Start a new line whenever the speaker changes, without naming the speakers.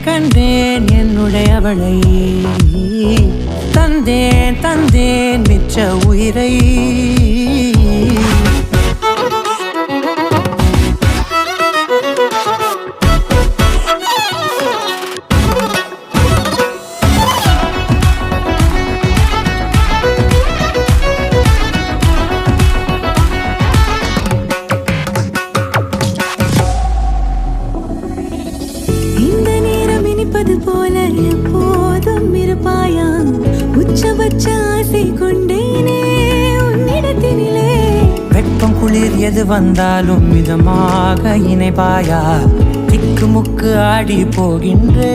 கண்டேன் என்னுடையவளை, தந்தேன் தந்தேன் மிச்ச உயிரை.
போல எப்போதும் இருப்பாயா, உச்சபட்ச ஆசை கொண்டேனே உன்னிடத்தினிலே.
வெப்பம் குளிர் எது வந்தாலும் மிதமாக இணைப்பாயா, திக்கு முக்கு ஆடி போகின்றே.